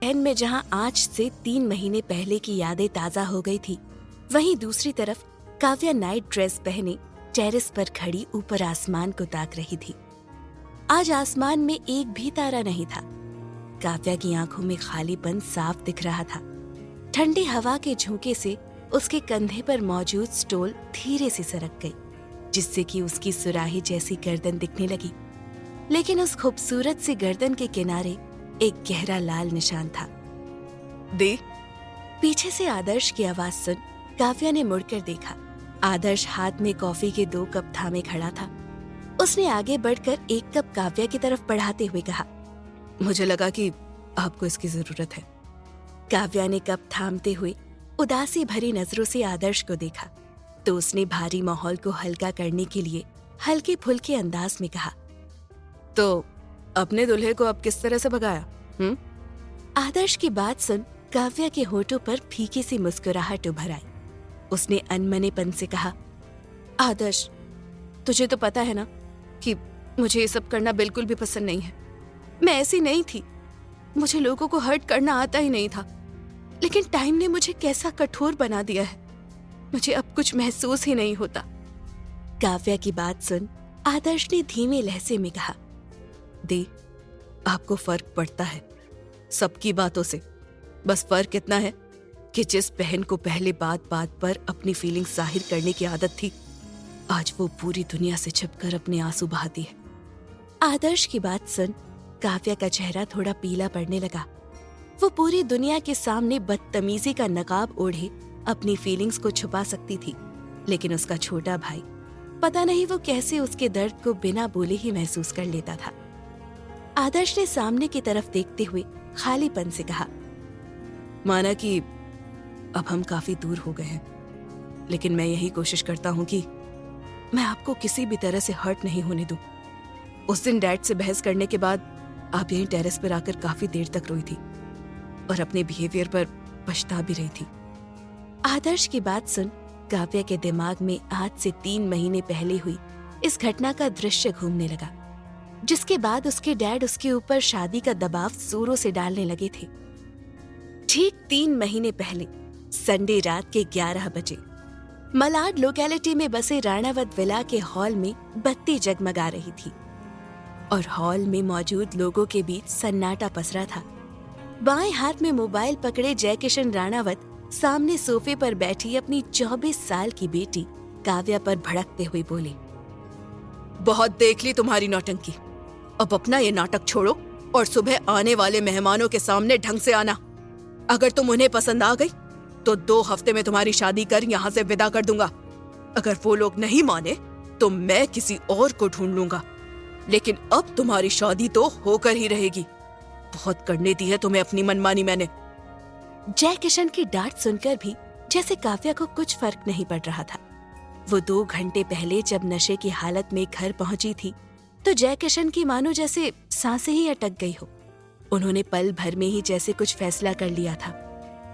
N में जहां आज से 3 महीने पहले की यादें ताजा हो गई थी, वहीं दूसरी तरफ काव्या नाइट ड्रेस पहने टेरेस पर खड़ी ऊपर आसमान को ताक रही थी। आज आसमान में एक भी तारा नहीं था। काव्या की आंखों में खालीपन साफ दिख रहा था। ठंडी हवा के झोंके से उसके कंधे पर मौजूद स्टोल धीरे से सरक गई, जिससे कि उसकी सुराही जैसी गर्दन दिखने लगी। लेकिन उस खूबसूरत सी गर्दन के किनारे एक गहरा लाल निशान था। दे। पीछे से आदर्श की आवाज सुन काव्या ने मुड़कर देखा। आदर्श हाथ में कॉफी के 2 कप थामे खड़ा था। उसने आगे बढ़कर 1 कप काव्या की तरफ बढ़ाते हुए कहा, मुझे लगा कि आपको इसकी जरूरत है। काव्या ने कप थामते हुए उदासी भरी नजरों से आदर्श को देखा तो उसने भारी माहौल को हल्का करने के लिए हल्के फुल्के अंदाज में कहा, तो अपने दूल्हे को अब किस तरह से भगाया? आदर्श की बात सुन काव्या के होठों पर फीकी सी मुस्कुराहट उभर आई। उसने अनमनेपन से कहा, आदर्श, तुझे तो पता है ना कि मुझे ये सब करना बिल्कुल भी पसंद नहीं है। मैं ऐसी नहीं थी, मुझे लोगों को हर्ट करना आता ही नहीं था। लेकिन टाइम ने मुझे कैसा कठोर बना दिया है, मुझे अब कुछ महसूस ही नहीं होता। काव्या की बात सुन आदर्श ने धीमे लहजे में कहा, दी, आपको फर्क पड़ता है सबकी बातों से। बस फर्क इतना है कि जिस बहन को पहले बात बात पर अपनी फीलिंग्स जाहिर करने की आदत थी, आज वो पूरी दुनिया से छिपकर अपने आंसू बहाती है। आदर्श की बात सुन काव्या का चेहरा थोड़ा पीला पड़ने लगा। वो पूरी दुनिया के सामने बदतमीजी का नकाब ओढ़े अपनी फीलिंग्स को छुपा सकती थी, लेकिन उसका छोटा भाई पता नहीं वो कैसे उसके दर्द को बिना बोले ही महसूस कर लेता था। आदर्श ने सामने की तरफ देखते हुए खालीपन से कहा, माना कि अब हम काफी दूर हो गए हैं, लेकिन मैं यही कोशिश करता हूं कि मैं आपको किसी भी तरह से हर्ट नहीं होने दूं। उस दिन डैड से बहस करने के बाद आप यहीं टेरेस पर आकर काफी देर तक रोई थी और अपने बिहेवियर पर पछता भी रही थी। आदर्श की बात सुन काव्या के दिमाग में आज से 3 महीने पहले हुई इस घटना का दृश्य घूमने लगा, जिसके बाद उसके डैड उसके ऊपर शादी का दबाव जोरों से डालने लगे थे। ठीक 3 महीने पहले संडे रात के 11 बजे मलाड लोकेलिटी में बसे राणावत विला के हॉल में बत्ती जगमगा रही थी और हॉल में मौजूद लोगों के बीच सन्नाटा पसरा था। बाएं हाथ में मोबाइल पकड़े जयकिशन राणावत सामने सोफे पर बैठी अपनी 24 साल की बेटी काव्या पर भड़कते हुए बोले, बहुत देख ली तुम्हारी नौटंकी, अब अपना ये नाटक छोड़ो और सुबह आने वाले मेहमानों के सामने ढंग से आना। अगर तुम उन्हें पसंद आ गई तो 2 हफ्ते में तुम्हारी शादी कर यहाँ से विदा कर दूंगा। अगर वो लोग नहीं माने तो मैं किसी और को ढूंढ लूंगा, लेकिन अब तुम्हारी शादी तो होकर ही रहेगी। बहुत करने दी है तुम्हें अपनी मनमानी मैंने। जयकिशन की डांट सुनकर भी जैसे काव्या को कुछ फर्क नहीं पड़ रहा था। वो 2 घंटे पहले जब नशे की हालत में घर पहुंची थी तो जयकिशन की मानो जैसे सांसें ही अटक गई हो। उन्होंने पल भर में ही जैसे कुछ फैसला कर लिया था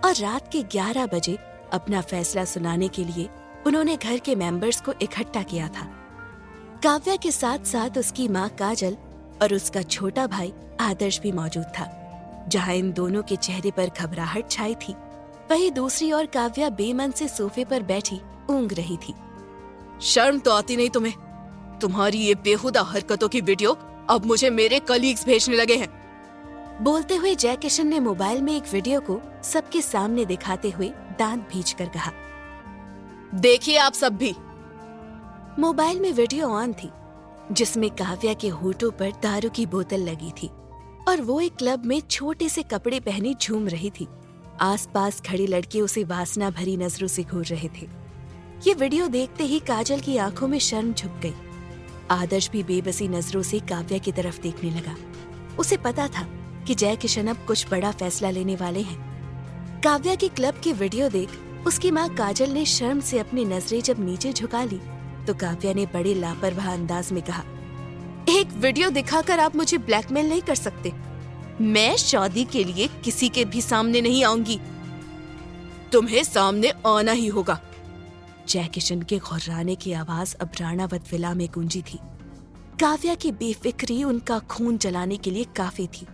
और रात के 11 बजे अपना फैसला सुनाने के लिए उन्होंने घर के मेंबर्स को इकट्ठा किया था। काव्या के साथ साथ उसकी माँ काजल और उसका छोटा भाई आदर्श भी मौजूद था। जहाँ इन दोनों के चेहरे पर घबराहट छाई थी, वहीं दूसरी ओर काव्या बेमन से सोफे पर बैठी ऊँग रही थी। शर्म तो आती नहीं तुम्हें? तुम्हारी ये बेहुदा हरकतों की वीडियो अब मुझे मेरे कलीग्स भेजने लगे हैं। बोलते हुए जयकिशन ने मोबाइल में एक वीडियो को सबके सामने दिखाते हुए दांत भींचकर कहा, देखिए आप सब भी। मोबाइल में वीडियो ऑन थी जिसमें काव्या के होठों पर दारू की बोतल लगी थी और वो एक क्लब में छोटे से कपड़े पहने झूम रही थी। आसपास खड़े लड़के उसे वासना भरी नजरों से घूर रहे थे। ये वीडियो देखते ही काजल की आंखों में शर्म झुक गई। आदर्श भी बेबसी नजरों से काव्या की तरफ देखने लगा। उसे पता था कि जयकिशन अब कुछ बड़ा फैसला लेने वाले हैं। काव्या की क्लब की वीडियो देख उसकी माँ काजल ने शर्म से अपनी नजरें जब नीचे झुका ली तो काव्या ने बड़े लापरवाह अंदाज में कहा, एक वीडियो दिखाकर आप मुझे ब्लैकमेल नहीं कर सकते। मैं शादी के लिए किसी के भी सामने नहीं आऊंगी, तुम्हें सामने आना ही होगा। जयकिशन के घुर्राने की आवाज अब राणावत विला में गूंजी थी। काव्या की बेफिक्री उनका खून जलाने के लिए काफी थी।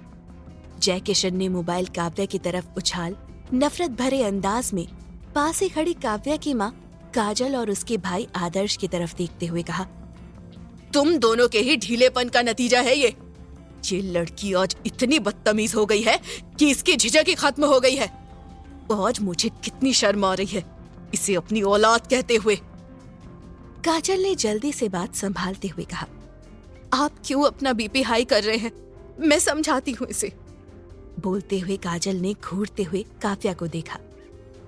जय किशन ने मोबाइल काव्या की तरफ उछाल नफरत भरे अंदाज में पास ही खड़ी काव्या की माँ काजल और उसके भाई आदर्श की तरफ देखते हुए कहा, तुम दोनों के ही ढीलेपन का नतीजा है ये लड़की आज इतनी बदतमीज हो गई है कि इसकी झिझक ही खत्म हो गई है। आज मुझे कितनी शर्म आ रही है इसे अपनी औलाद कहते हुए। काजल ने जल्दी से बात संभालते हुए कहा, आप क्यों अपना बीपी हाई कर रहे हैं? मैं समझाती हूँ इसे। बोलते हुए काजल ने घूरते हुए काव्या को देखा,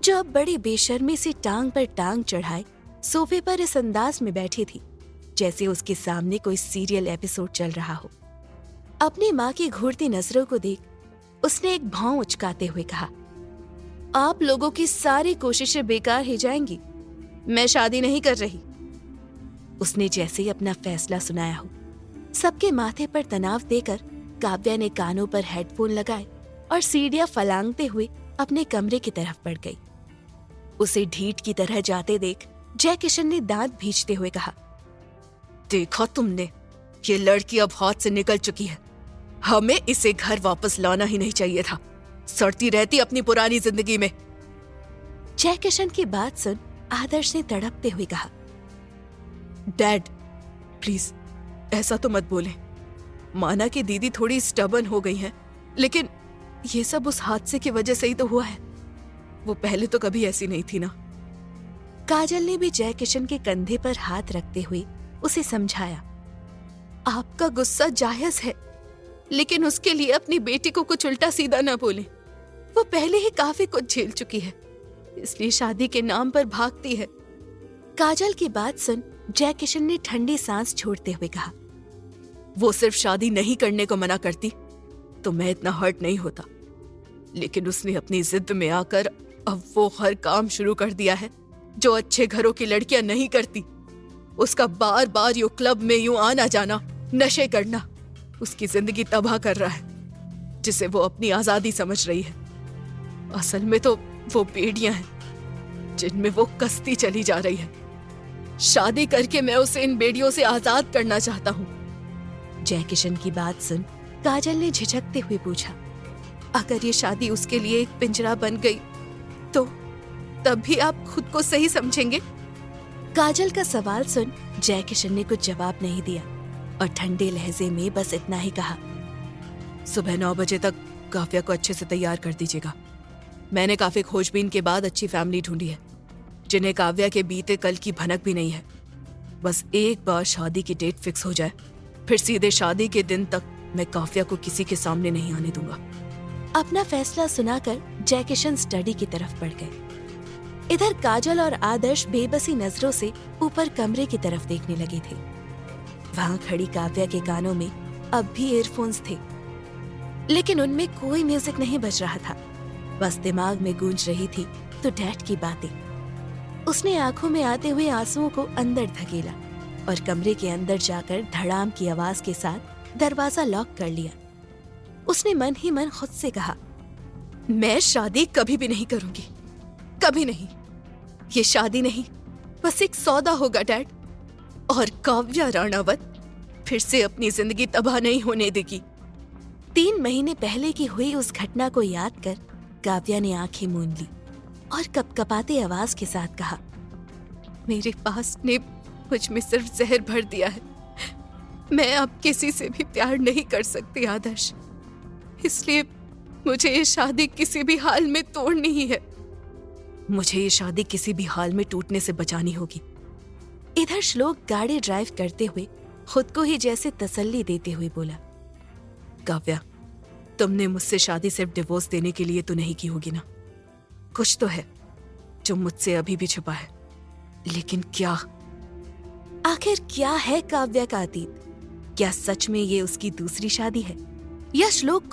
जो अब बड़ी बेशर्मी से टांग पर टांग चढ़ाए सोफे पर इस अंदाज में बैठी थी जैसे उसके सामने कोई सीरियल एपिसोड चल रहा हो। अपनी माँ की घूरती नजरों को देख उसने एक भौं उचकाते हुए कहा, आप लोगों की सारी कोशिशें बेकार ही जाएंगी। मैं शादी नहीं कर रही। उसने जैसे ही अपना फैसला सुनाया हो, सबके माथे पर तनाव देकर काव्या ने कानों पर हेडफोन लगाए और सीढ़ियां फलांगते हुए अपने कमरे की तरफ बढ़ गई। उसे ढीठ की तरह जाते देख जय किशन ने दांत भींचते हुए कहा, देखा तुमने, ये लड़की अब हाथ से निकल चुकी है। हमें इसे घर वापस लाना ही नहीं चाहिए था। सड़ती रहती अपनी पुरानी जिंदगी में। जय किशन की बात सुन आदर्श ने तड़पते हुए कहा, डैड प्लीज ऐसा तो मत बोले। माना कि दीदी थोड़ी स्टबर्न हो गई है, लेकिन ये सब उस हादसे की वजह से ही तो हुआ है। वो पहले तो कभी ऐसी नहीं थी ना। काजल ने भी जय किशन के कंधे पर हाथ रखते हुए उसे समझाया, आपका गुस्सा जायज है, लेकिन उसके लिए अपनी बेटी को कुछ उल्टा सीधा न बोले। वो पहले ही काफी कुछ झेल चुकी है, इसलिए शादी के नाम पर भागती है। काजल की बात सुन जय किशन ने ठंडी सांस छोड़ते हुए कहा, वो सिर्फ शादी नहीं करने को मना करती तो मैं इतना हर्ट नहीं होता, लेकिन उसने अपनी जिद में आकर अब वो हर काम शुरू कर दिया है जो अच्छे घरों की लड़कियां नहीं करती। उसका बार बार यूं क्लब में यूं आना जाना, नशे करना उसकी जिंदगी तबाह कर रहा है, जिसे वो अपनी आजादी समझ रही है। असल में तो वो बेड़ियां हैं जिनमें वो कसती चली जा रही है। शादी करके मैं उसे इन बेड़ियों से आजाद करना चाहता हूँ। जय किशन की बात सुन काजल ने झिझकते हुए पूछा, अगर ये शादी उसके लिए एक पिंजरा बन गई तो तब भी आप खुद को सही समझेंगे? काजल का सवाल सुन जय किशन ने कुछ जवाब नहीं दिया और ठंडे लहजे में बस इतना ही कहा, सुबह 9 बजे तक काव्या को अच्छे से तैयार कर दीजिएगा। मैंने काफी खोजबीन के बाद अच्छी फैमिली ढूंढी है जिन्हें काव्या के बीते कल की भनक भी नहीं है। बस एक बार शादी की डेट फिक्स हो जाए, फिर सीधे शादी के दिन तक मैं काव्या को किसी के सामने नहीं आने दूंगा। अपना फैसला सुनाकर जय किशन स्टडी की तरफ बढ़ गए। इधर काजल और आदर्श बेबसी नजरों से ऊपर कमरे की तरफ देखने लगे थे। वहां खड़ी काव्या के कानों में अब भी ईयरफोन्स थे, लेकिन उनमें कोई म्यूजिक नहीं बज रहा था। बस दिमाग में गूंज रही थी तो डैड की बातें। उसने आंखों में आते हुए आंसुओं को अंदर धकेला और कमरे के अंदर जाकर धड़ाम की आवाज के साथ दरवाजा लॉक कर लिया। उसने मन ही मन खुद से कहा, मैं शादी कभी भी नहीं करूंगी, कभी नहीं। ये शादी नहीं, बस एक सौदा होगा डैड, और काव्या राणावत फिर से अपनी जिंदगी तबाह नहीं होने देगी। 3 महीने पहले की हुई उस घटना को याद कर काव्या ने आंखें मूंद ली और कपकपाते आवाज के साथ कहा, मेरे पास ने मुझ में सिर्फ जहर भर दिया है। मैं अब किसी से भी प्यार नहीं कर सकती आदर्श, इसलिए मुझे ये शादी किसी भी हाल में तोड़नी ही है। मुझे ये शादी किसी भी हाल में टूटने से बचानी होगी। इधर श्लोक गाड़ी ड्राइव करते हुए खुद को ही जैसे तसल्ली देते हुए बोला, काव्या, तुमने मुझसे शादी सिर्फ डिवोर्स देने के लिए तो नहीं की होगी ना। कुछ तो है जो मुझसे अभी भी छुपा है, लेकिन क्या? आखिर क्या है काव्या का अतीत? क्या सच में ये उसकी दूसरी शादी है या श्लोक